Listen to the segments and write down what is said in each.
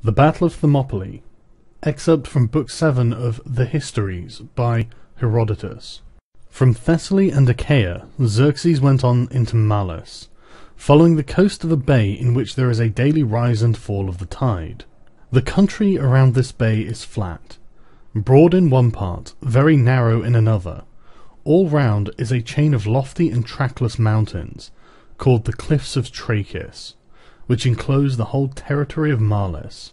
The Battle of Thermopylae. Excerpt from Book 7 of The Histories by Herodotus. From Thessaly and Achaia, Xerxes went on into Malis, following the coast of a bay in which there is a daily rise and fall of the tide. The country around this bay is flat, broad in one part, very narrow in another. All round is a chain of lofty and trackless mountains, called the Cliffs of Trachis, which enclose the whole territory of Malis.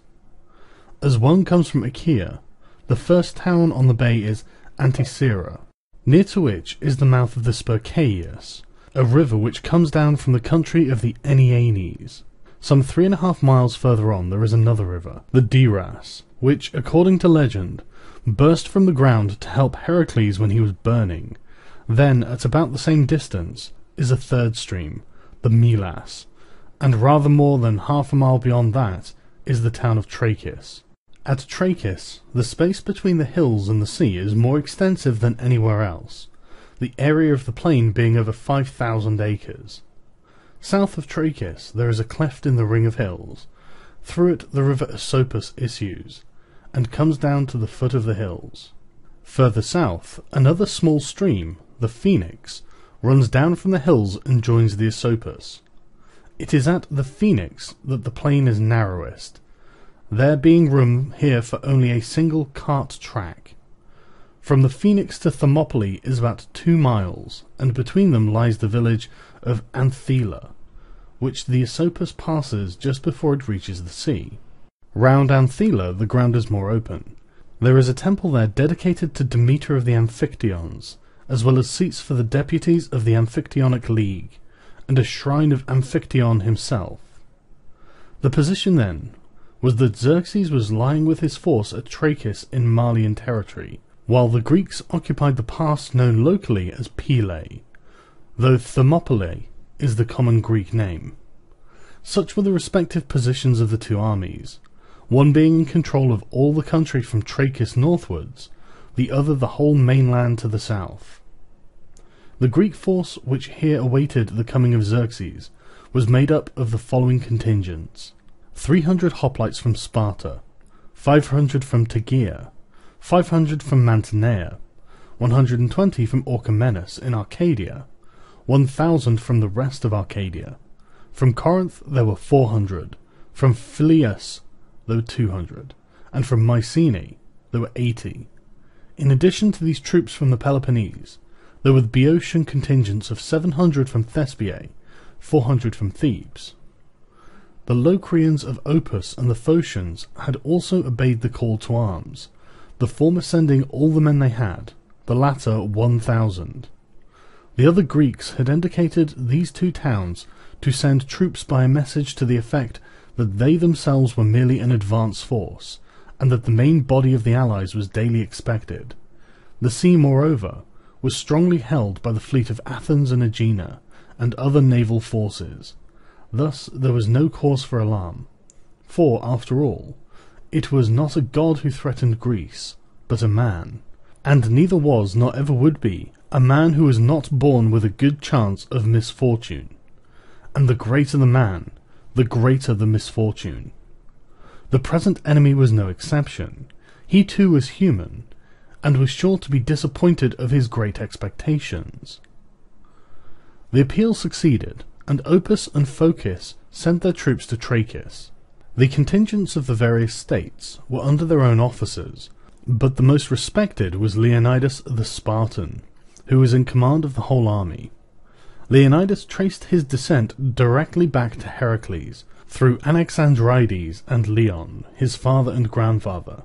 As one comes from Achaia, the first town on the bay is Antisera, near to which is the mouth of the Spercheius, a river which comes down from the country of the Enianes. Some 3.5 miles further on there is another river, the Diras, which, according to legend, burst from the ground to help Heracles when he was burning. Then, at about the same distance, is a third stream, the Milas, and rather more than half a mile beyond that is the town of Trachis. At Trachis, the space between the hills and the sea is more extensive than anywhere else, the area of the plain being over 5,000 acres. South of Trachis there is a cleft in the ring of hills. Through it the river Asopus issues, and comes down to the foot of the hills. Further south, another small stream, the Phoenix, runs down from the hills and joins the Asopus. It is at the Phoenix that the plain is narrowest, there being room here for only a single cart track. From the Phoenix to Thermopylae is about 2 miles, and between them lies the village of Anthela, which the Asopus passes just before it reaches the sea. Round Anthela the ground is more open. There is a temple there dedicated to Demeter of the Amphictyons, as well as seats for the deputies of the Amphictyonic League, and a shrine of Amphictyon himself. The position, then, was that Xerxes was lying with his force at Trachis in Malian territory, while the Greeks occupied the pass known locally as Pylae, though Thermopylae is the common Greek name. Such were the respective positions of the two armies, one being in control of all the country from Trachis northwards, the other the whole mainland to the south. The Greek force which here awaited the coming of Xerxes was made up of the following contingents: 300 hoplites from Sparta, 500 from Tegea, 500 from Mantinea, 120 from Orchomenus in Arcadia, 1,000 from the rest of Arcadia. From Corinth there were 400, from Phlius there were 200, and from Mycenae there were 80. In addition to these troops from the Peloponnese, there were the Boeotian contingents of 700 from Thespiae, 400 from Thebes. The Locrians of Opus and the Phocians had also obeyed the call to arms, the former sending all the men they had, the latter 1,000. The other Greeks had indicated these two towns to send troops by a message to the effect that they themselves were merely an advance force, and that the main body of the allies was daily expected. The sea, moreover, was strongly held by the fleet of Athens and Aegina, and other naval forces. Thus there was no cause for alarm, for, after all, it was not a god who threatened Greece, but a man, and neither was, nor ever would be, a man who was not born with a good chance of misfortune. And the greater the man, the greater the misfortune. The present enemy was no exception. He too was human, and was sure to be disappointed of his great expectations. The appeal succeeded, and Opus and Phocus sent their troops to Trachis. The contingents of the various states were under their own officers, but the most respected was Leonidas the Spartan, who was in command of the whole army. Leonidas traced his descent directly back to Heracles, through Anaxandrides and Leon, his father and grandfather,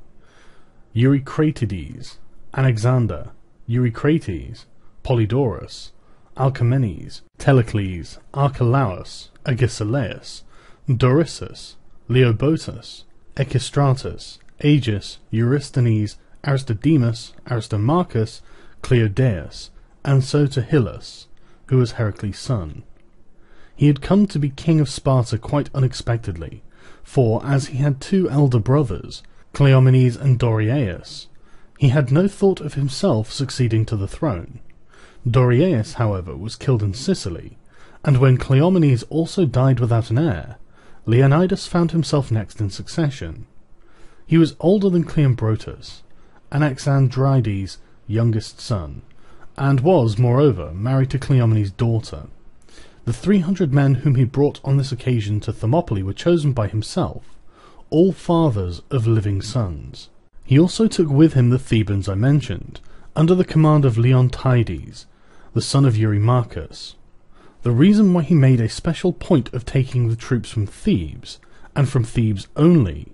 Eurycratides, Anaxander, Eurycrates, Polydorus, Alcamenes, Telecles, Archelaus, Agesilaus, Dorissus, Leobotus, Echistratus, Agis, Eurysthenes, Aristodemus, Aristomachus, Cleodaeus, and so to Hyllus, who was Heracles' son. He had come to be king of Sparta quite unexpectedly, for, as he had 2 elder brothers, Cleomenes and Doriaeus, he had no thought of himself succeeding to the throne. Doriaeus, however, was killed in Sicily, and when Cleomenes also died without an heir, Leonidas found himself next in succession. He was older than Cleombrotus, Anaxandrides' youngest son, and was, moreover, married to Cleomenes' daughter. The 300 men whom he brought on this occasion to Thermopylae were chosen by himself, all fathers of living sons. He also took with him the Thebans I mentioned, under the command of Leontides, the son of Eurymachus. The reason why he made a special point of taking the troops from Thebes, and from Thebes only,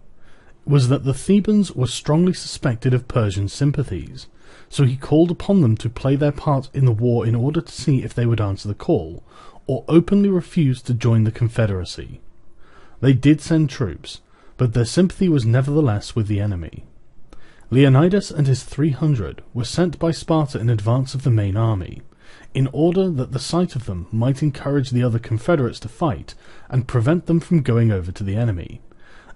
was that the Thebans were strongly suspected of Persian sympathies, so he called upon them to play their part in the war in order to see if they would answer the call, or openly refuse to join the confederacy. They did send troops, but their sympathy was nevertheless with the enemy. Leonidas and his 300 were sent by Sparta in advance of the main army, in order that the sight of them might encourage the other confederates to fight and prevent them from going over to the enemy,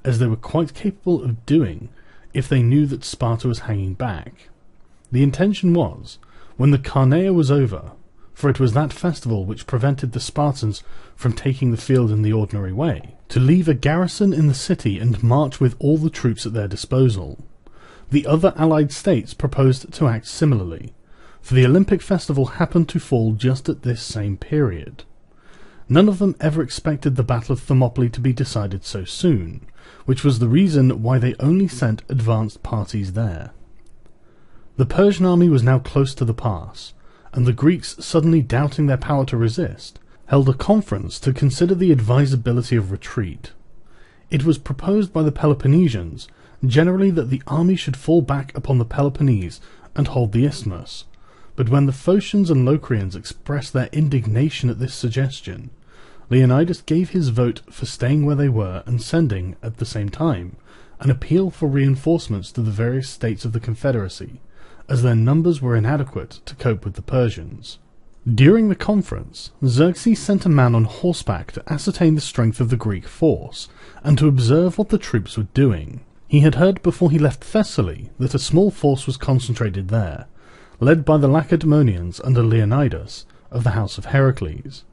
as they were quite capable of doing if they knew that Sparta was hanging back. The intention was, when the Carneia was over, for it was that festival which prevented the Spartans from taking the field in the ordinary way, to leave a garrison in the city and march with all the troops at their disposal. The other allied states proposed to act similarly, for the Olympic festival happened to fall just at this same period. None of them ever expected the Battle of Thermopylae to be decided so soon, which was the reason why they only sent advanced parties there. The Persian army was now close to the pass, and the Greeks, suddenly doubting their power to resist, held a conference to consider the advisability of retreat. It was proposed by the Peloponnesians generally that the army should fall back upon the Peloponnese and hold the isthmus, but when the Phocians and Locrians expressed their indignation at this suggestion, Leonidas gave his vote for staying where they were and sending, at the same time, an appeal for reinforcements to the various states of the Confederacy, as their numbers were inadequate to cope with the Persians. During the conference, Xerxes sent a man on horseback to ascertain the strength of the Greek force, and to observe what the troops were doing. He had heard before he left Thessaly that a small force was concentrated there, led by the Lacedaemonians under Leonidas of the house of Heracles.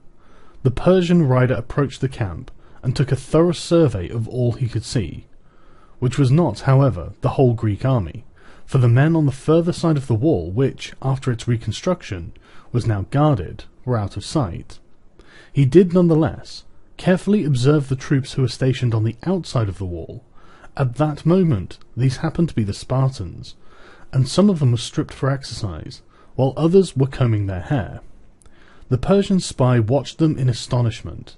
The Persian rider approached the camp and took a thorough survey of all he could see, which was not, however, the whole Greek army, for the men on the further side of the wall, which, after its reconstruction, was now guarded, were out of sight. He did nonetheless carefully observe the troops who were stationed on the outside of the wall. At that moment these happened to be the Spartans, and some of them were stripped for exercise, while others were combing their hair. The Persian spy watched them in astonishment.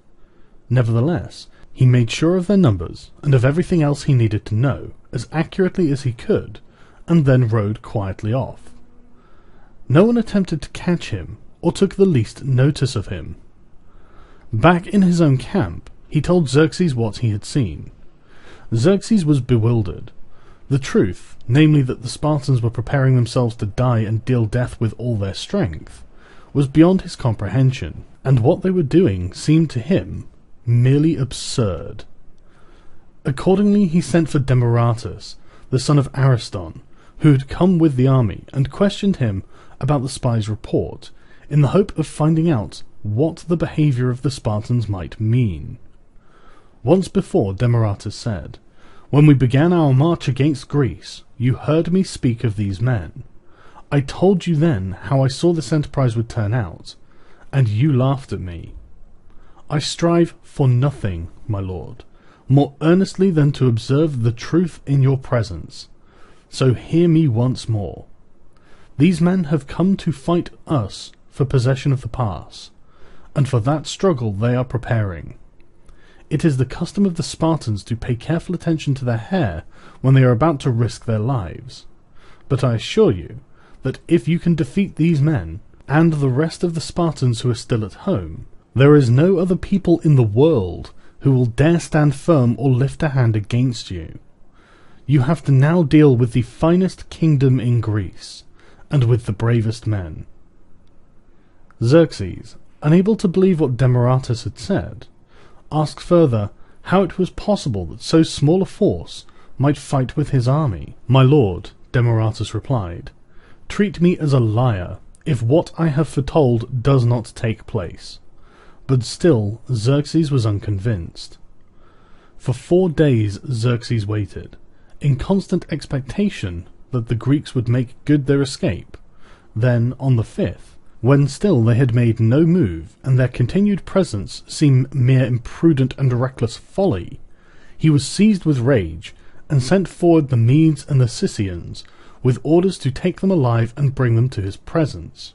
Nevertheless, he made sure of their numbers and of everything else he needed to know, as accurately as he could, and then rode quietly off. No one attempted to catch him, or took the least notice of him. Back in his own camp, he told Xerxes what he had seen. Xerxes was bewildered. The truth, namely that the Spartans were preparing themselves to die and deal death with all their strength, was beyond his comprehension, and what they were doing seemed to him merely absurd. Accordingly he sent for Demaratus, the son of Ariston, who had come with the army, and questioned him about the spy's report, in the hope of finding out what the behaviour of the Spartans might mean. Once before Demaratus said, "When we began our march against Greece, you heard me speak of these men. I told you then how I saw this enterprise would turn out, and you laughed at me. I strive for nothing, my lord, more earnestly than to observe the truth in your presence. So hear me once more. These men have come to fight us for possession of the pass, and for that struggle they are preparing. It is the custom of the Spartans to pay careful attention to their hair when they are about to risk their lives. But I assure you that if you can defeat these men, and the rest of the Spartans who are still at home, there is no other people in the world who will dare stand firm or lift a hand against you. You have to now deal with the finest kingdom in Greece, and with the bravest men." Xerxes, unable to believe what Demaratus had said, asked further how it was possible that so small a force might fight with his army. "My lord," Demaratus replied, "treat me as a liar if what I have foretold does not take place." But still Xerxes was unconvinced. For 4 days Xerxes waited, in constant expectation that the Greeks would make good their escape. Then, on the 5th, when still they had made no move, and their continued presence seemed mere imprudent and reckless folly, he was seized with rage, and sent forward the Medes and the Sicilians, with orders to take them alive and bring them to his presence.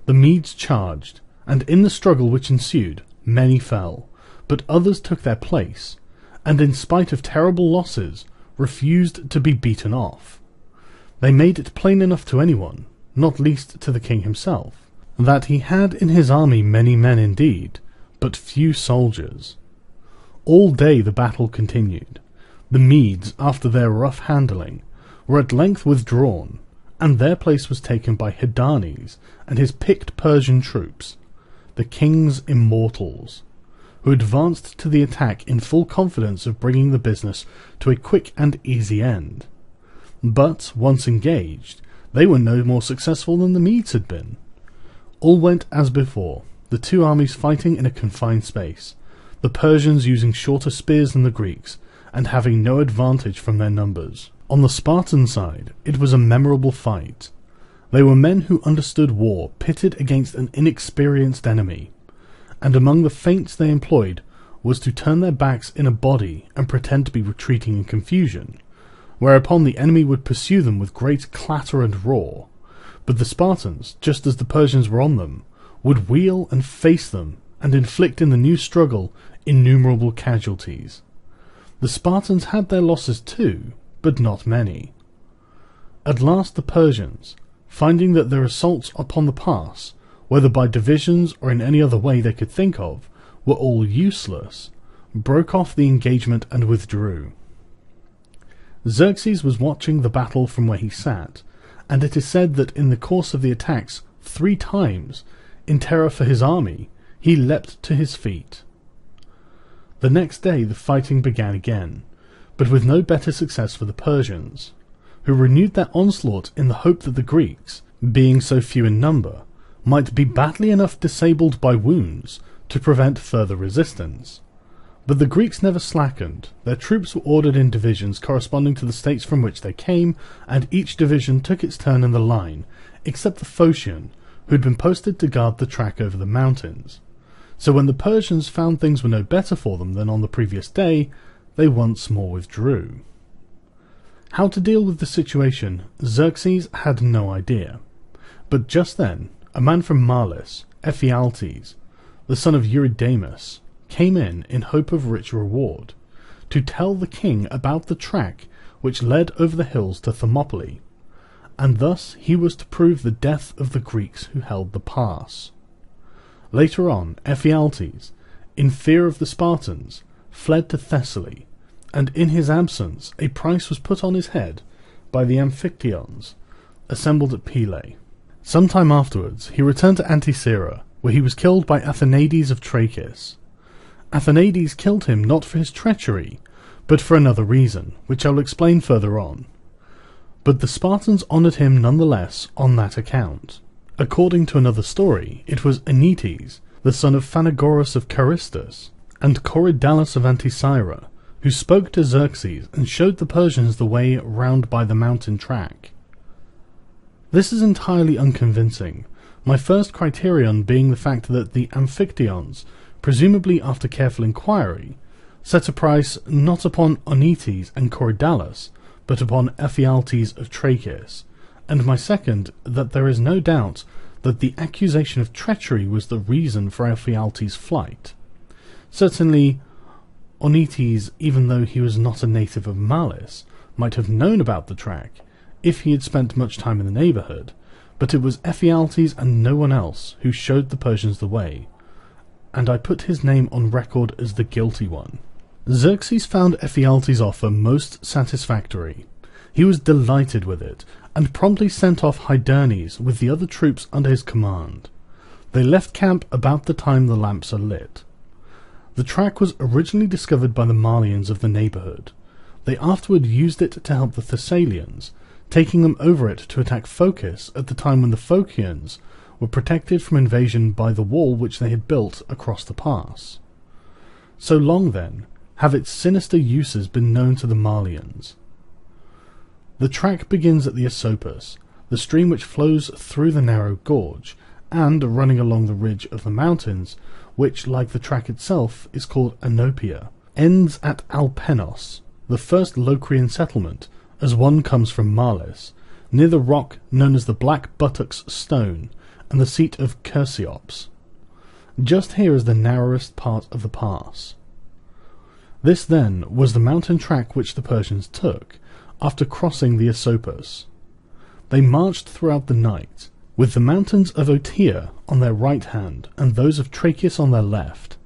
The Medes charged, and in the struggle which ensued, many fell, but others took their place, and in spite of terrible losses, refused to be beaten off. They made it plain enough to anyone, not least to the king himself, that he had in his army many men indeed, but few soldiers. All day the battle continued. The Medes, after their rough handling, were at length withdrawn, and their place was taken by Hydarnes and his picked Persian troops, the king's immortals, who advanced to the attack in full confidence of bringing the business to a quick and easy end. But, once engaged, they were no more successful than the Medes had been. All went as before, the two armies fighting in a confined space, the Persians using shorter spears than the Greeks, and having no advantage from their numbers. On the Spartan side, it was a memorable fight. They were men who understood war, pitted against an inexperienced enemy, and among the feints they employed was to turn their backs in a body and pretend to be retreating in confusion, whereupon the enemy would pursue them with great clatter and roar. But the Spartans, just as the Persians were on them, would wheel and face them, and inflict in the new struggle innumerable casualties. The Spartans had their losses too, but not many. At last the Persians, finding that their assaults upon the pass, whether by divisions or in any other way they could think of, were all useless, broke off the engagement and withdrew. Xerxes was watching the battle from where he sat, and it is said that in the course of the attacks 3 times, in terror for his army, he leapt to his feet. The next day the fighting began again, but with no better success for the Persians, who renewed their onslaught in the hope that the Greeks, being so few in number, might be badly enough disabled by wounds to prevent further resistance. But the Greeks never slackened. Their troops were ordered in divisions corresponding to the states from which they came, and each division took its turn in the line, except the Phocian, who had been posted to guard the track over the mountains. So when the Persians found things were no better for them than on the previous day, they once more withdrew. How to deal with the situation, Xerxes had no idea. But just then, a man from Malis, Ephialtes, the son of Eurydamas, came in hope of rich reward, to tell the king about the track which led over the hills to Thermopylae, and thus he was to prove the death of the Greeks who held the pass. Later on, Ephialtes, in fear of the Spartans, fled to Thessaly, and in his absence a price was put on his head by the Amphictyons, assembled at Pylae. Some time afterwards he returned to Anticyra, where he was killed by Athenades of Trachis. Athenades killed him not for his treachery, but for another reason, which I will explain further on. But the Spartans honoured him none the less on that account. According to another story, it was Aenetes, the son of Phanagoras of Charistus, and Corydalus of Anticyra, who spoke to Xerxes and showed the Persians the way round by the mountain track. This is entirely unconvincing, my first criterion being the fact that the Amphictyons, presumably after careful inquiry, set a price not upon Aenetes and Corydalus, but upon Ephialtes of Trachis, and my second, that there is no doubt that the accusation of treachery was the reason for Ephialtes' flight. Certainly, Aenetes, even though he was not a native of Malis, might have known about the track, if he had spent much time in the neighbourhood, but it was Ephialtes and no one else who showed the Persians the way, and I put his name on record as the guilty one. Xerxes found Ephialtes' offer most satisfactory. He was delighted with it, and promptly sent off Hydarnes with the other troops under his command. They left camp about the time the lamps are lit. The track was originally discovered by the Malians of the neighbourhood. They afterward used it to help the Thessalians, taking them over it to attack Phocis at the time when the Phocians were protected from invasion by the wall which they had built across the pass. So long, then, have its sinister uses been known to the Malians. The track begins at the Esopus, the stream which flows through the narrow gorge, and running along the ridge of the mountains, which, like the track itself, is called Anopia, ends at Alpenos, the first Locrian settlement, as one comes from Marlis, near the rock known as the Black Buttock's Stone, and the seat of Chersiops. Just here is the narrowest part of the pass. This, then, was the mountain track which the Persians took, after crossing the Esopus. They marched throughout the night, with the mountains of Otia on their right hand and those of Tracheus on their left.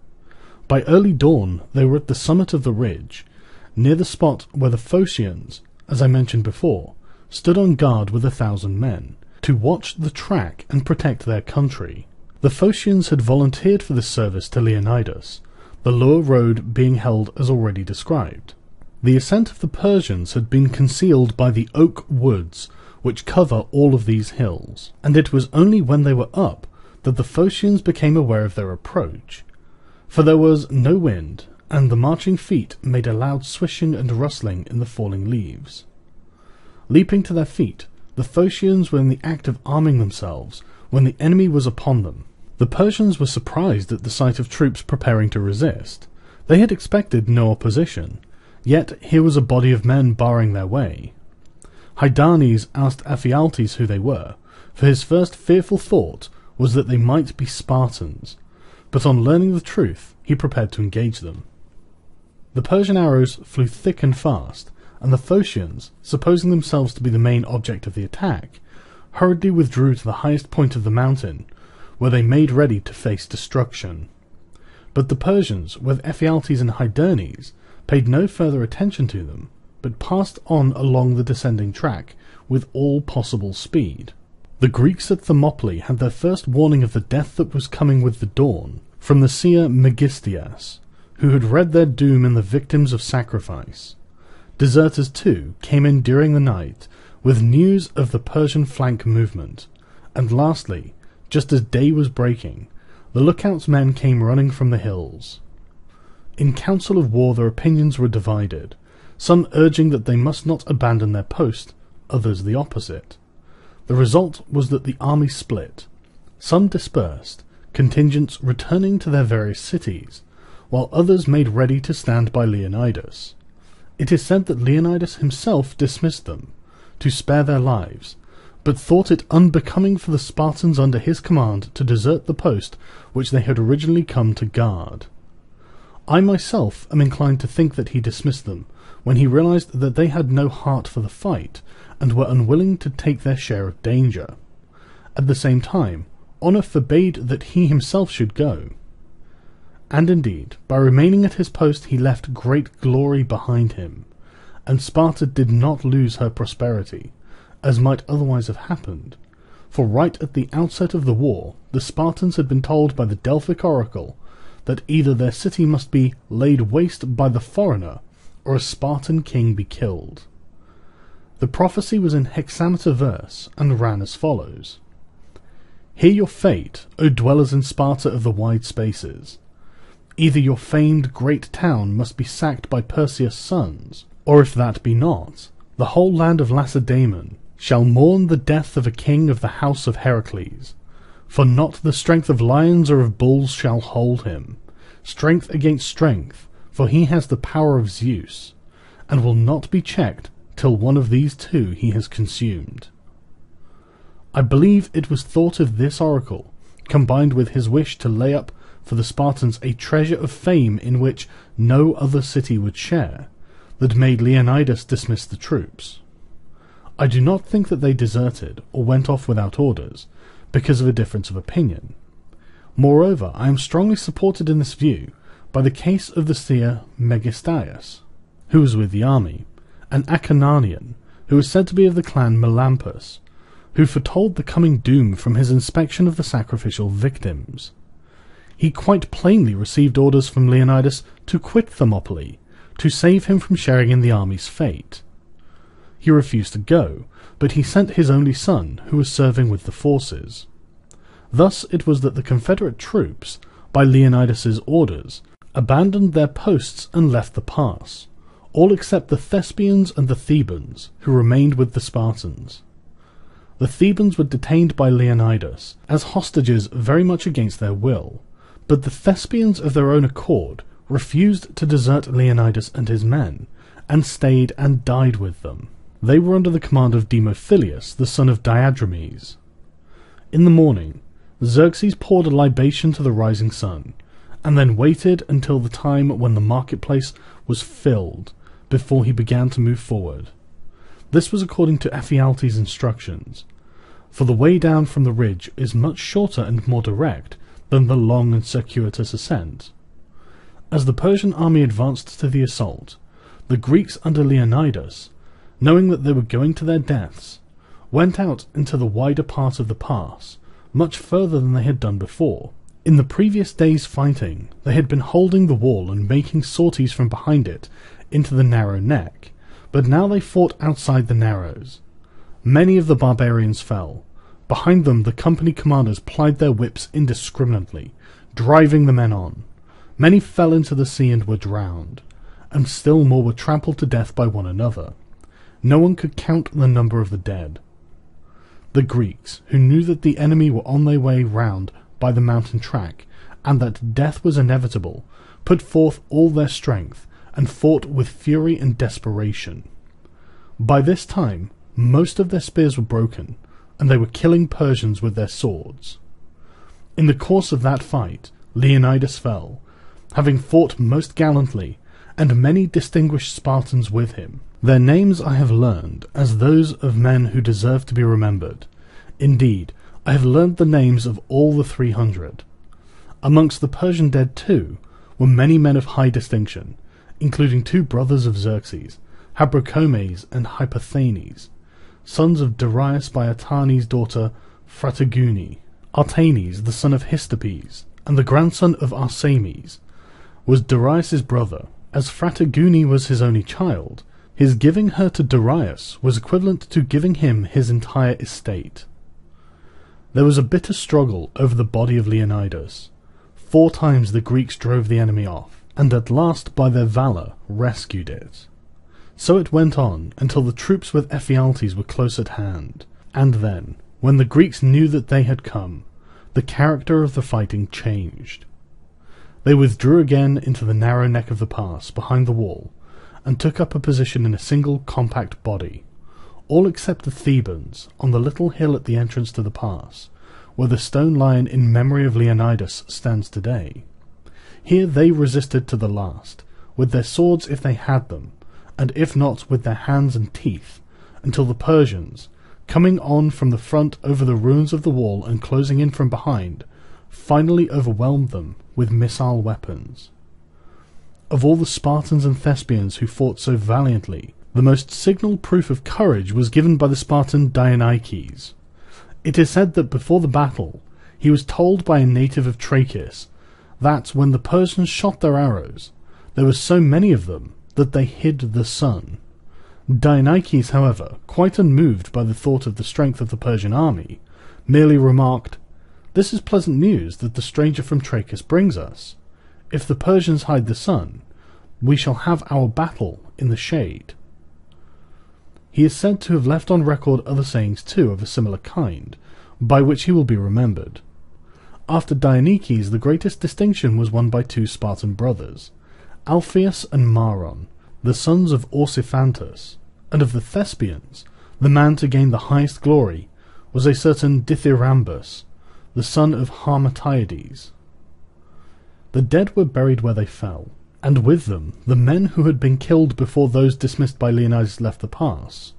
By early dawn they were at the summit of the ridge, near the spot where the Phocians, as I mentioned before, stood on guard with 1,000 men, to watch the track and protect their country. The Phocians had volunteered for this service to Leonidas, the lower road being held as already described. The ascent of the Persians had been concealed by the oak woods which cover all of these hills, and it was only when they were up that the Phocians became aware of their approach, for there was no wind, and the marching feet made a loud swishing and rustling in the falling leaves. Leaping to their feet, the Phocians were in the act of arming themselves when the enemy was upon them. The Persians were surprised at the sight of troops preparing to resist. They had expected no opposition, yet here was a body of men barring their way. Hydarnes asked Ephialtes who they were, for his first fearful thought was that they might be Spartans, but on learning the truth he prepared to engage them. The Persian arrows flew thick and fast, and the Phocians, supposing themselves to be the main object of the attack, hurriedly withdrew to the highest point of the mountain, where they made ready to face destruction. But the Persians, with Ephialtes and Hydarnes, paid no further attention to them, but passed on along the descending track with all possible speed. The Greeks at Thermopylae had their first warning of the death that was coming with the dawn, from the seer Megistias, who had read their doom in the victims of sacrifice. Deserters, too, came in during the night with news of the Persian flank movement, and lastly, just as day was breaking, the lookouts' men came running from the hills. In council of war their opinions were divided, some urging that they must not abandon their post, others the opposite. The result was that the army split. Some dispersed, contingents returning to their various cities, while others made ready to stand by Leonidas. It is said that Leonidas himself dismissed them, to spare their lives, but thought it unbecoming for the Spartans under his command to desert the post which they had originally come to guard. I myself am inclined to think that he dismissed them, when he realized that they had no heart for the fight, and were unwilling to take their share of danger. At the same time, honour forbade that he himself should go. And indeed, by remaining at his post he left great glory behind him, and Sparta did not lose her prosperity, as might otherwise have happened, for right at the outset of the war the Spartans had been told by the Delphic oracle that either their city must be laid waste by the foreigner, or a Spartan king be killed. The prophecy was in hexameter verse, and ran as follows. Hear your fate, O dwellers in Sparta of the wide spaces. Either your famed great town must be sacked by Perseus' sons, or if that be not, the whole land of Lacedaemon shall mourn the death of a king of the house of Heracles. For not the strength of lions or of bulls shall hold him, strength against strength, for he has the power of Zeus, and will not be checked till one of these two he has consumed. I believe it was thought of this oracle, combined with his wish to lay up for the Spartans a treasure of fame in which no other city would share, that made Leonidas dismiss the troops. I do not think that they deserted or went off without orders, because of a difference of opinion. Moreover, I am strongly supported in this view by the case of the seer Megistias, who was with the army, an Acarnanian, who was said to be of the clan Melampus, who foretold the coming doom from his inspection of the sacrificial victims. He quite plainly received orders from Leonidas to quit Thermopylae, to save him from sharing in the army's fate. He refused to go, but he sent his only son, who was serving with the forces. Thus it was that the Confederate troops, by Leonidas's orders, abandoned their posts and left the pass, all except the Thespians and the Thebans, who remained with the Spartans. The Thebans were detained by Leonidas as hostages very much against their will, but the Thespians of their own accord refused to desert Leonidas and his men, and stayed and died with them. They were under the command of Demophilius, the son of Diadremes. In the morning, Xerxes poured a libation to the rising sun, and then waited until the time when the marketplace was filled before he began to move forward. This was according to Ephialtes' instructions, for the way down from the ridge is much shorter and more direct than the long and circuitous ascent. As the Persian army advanced to the assault, the Greeks under Leonidas, knowing that they were going to their deaths, went out into the wider part of the pass, much further than they had done before. In the previous day's fighting, they had been holding the wall and making sorties from behind it into the narrow neck, but now they fought outside the narrows. Many of the barbarians fell. Behind them the company commanders plied their whips indiscriminately, driving the men on. Many fell into the sea and were drowned, and still more were trampled to death by one another. No one could count the number of the dead. The Greeks, who knew that the enemy were on their way round by the mountain track, and that death was inevitable, put forth all their strength, and fought with fury and desperation. By this time, most of their spears were broken, and they were killing Persians with their swords. In the course of that fight, Leonidas fell, having fought most gallantly, and many distinguished Spartans with him. Their names I have learned as those of men who deserve to be remembered. Indeed, I have learned the names of all the 300. Amongst the Persian dead, too, were many men of high distinction, including 2 brothers of Xerxes, Habrocomes and Hyperthanes, sons of Darius by Atanes' daughter Phratagune. Artanes, the son of Histopes, and the grandson of Arsames, was Darius's brother. As Phratagune was his only child, his giving her to Darius was equivalent to giving him his entire estate. There was a bitter struggle over the body of Leonidas. 4 times the Greeks drove the enemy off, and at last by their valour rescued it. So it went on until the troops with Ephialtes were close at hand, and then, when the Greeks knew that they had come, the character of the fighting changed. They withdrew again into the narrow neck of the pass behind the wall, and took up a position in a single compact body, all except the Thebans, on the little hill at the entrance to the pass, where the stone lion in memory of Leonidas stands today. Here they resisted to the last, with their swords if they had them, and if not with their hands and teeth, until the Persians, coming on from the front over the ruins of the wall and closing in from behind, finally overwhelmed them with missile weapons. Of all the Spartans and Thespians who fought so valiantly, the most signal proof of courage was given by the Spartan Dionychus. It is said that before the battle, he was told by a native of Trachis that when the Persians shot their arrows, there were so many of them that they hid the sun. Dionychus, however, quite unmoved by the thought of the strength of the Persian army, merely remarked, "This is pleasant news that the stranger from Trachis brings us. If the Persians hide the sun, we shall have our battle in the shade." He is said to have left on record other sayings too of a similar kind, by which he will be remembered. After Dionychus, the greatest distinction was won by 2 Spartan brothers, Alpheus and Maron, the sons of Orsiphantus, and of the Thespians, the man to gain the highest glory was a certain Dithyrambus, the son of Harmatiades. The dead were buried where they fell, and with them the men who had been killed before those dismissed by Leonidas left the pass.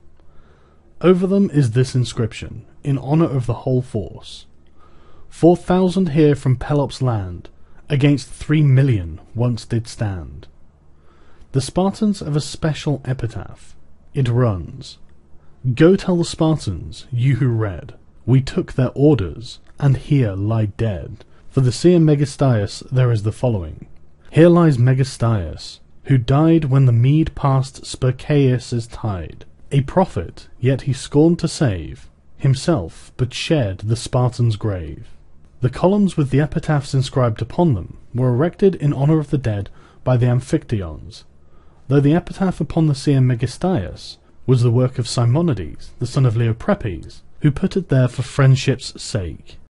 Over them is this inscription, in honour of the whole force: 4,000 here from Pelops' land, against 3,000,000 once did stand. The Spartans have a special epitaph. It runs, "Go tell the Spartans, you who read, we took their orders, and here lie dead." For the seer Megistias there is the following: "Here lies Megistias, who died when the Mede passed Spercheius' tide. A prophet, yet he scorned to save himself, but shared the Spartan's grave." The columns with the epitaphs inscribed upon them were erected in honour of the dead by the Amphictyons. though the epitaph upon the seer Megistias was the work of Simonides, the son of Leoprepes, who put it there for friendship's sake.